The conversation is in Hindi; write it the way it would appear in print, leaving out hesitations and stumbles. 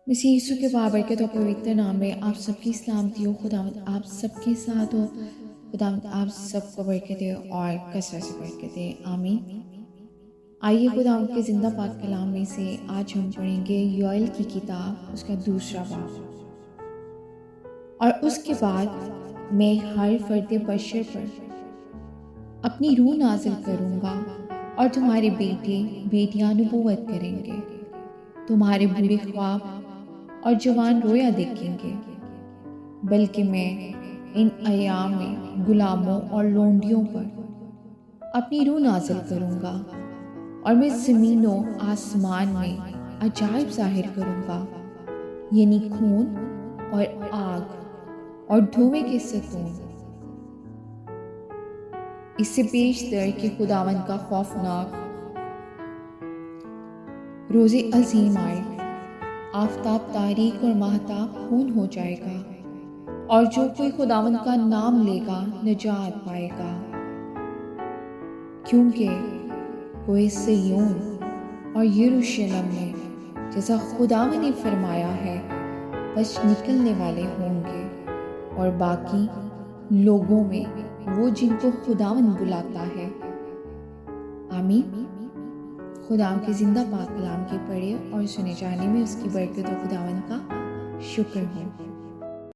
मसीह यीशु के बाबरकत और पवित्र नाम में आप सबकी सलामती हो। खुदावंद आप सबके साथ हो। खुदावंद आप सबको बरकत दे और कसरत से बरकत दे। आमीन। आइए खुदावंद के जिंदा पाक कलाम में से आज हम पढ़ेंगे योएल की किताब, उसका दूसरा बाब। और उसके बाद मैं हर फर्द बशर पर अपनी रूह नाजिल करूँगा और तुम्हारे बेटे बेटियां नबूवत करेंगे। तुम्हारे बूढ़े ख्वाब और जवान रोया देखेंगे। बल्कि मैं इन अयाम में गुलामों और लोंडियों पर अपनी रूह नाजिल करूँगा और मैं ज़मीनों आसमान में अजायब ज़ाहिर करूँगा, यानी खून और आग और धुएं के सतून। इससे बेशतर कि खुदावंद का खौफनाक रोज़े अजीम आए, आफताब तारीक और महताब खून हो जाएगा और जो कोई खुदावंद का नाम लेगा निजात पाएगा। क्योंकि कोई सिय्योन और यरूशलेम में जैसा खुदावंद ने फरमाया है बस निकलने वाले होंगे, और बाकी लोगों में वो जिनको खुदावंद बुलाता है। आमीन। खुदाम के जिंदा पाक कलाम के पढ़े और सुने जाने में उसकी बरकत और खुदावंद का शुक्र हो।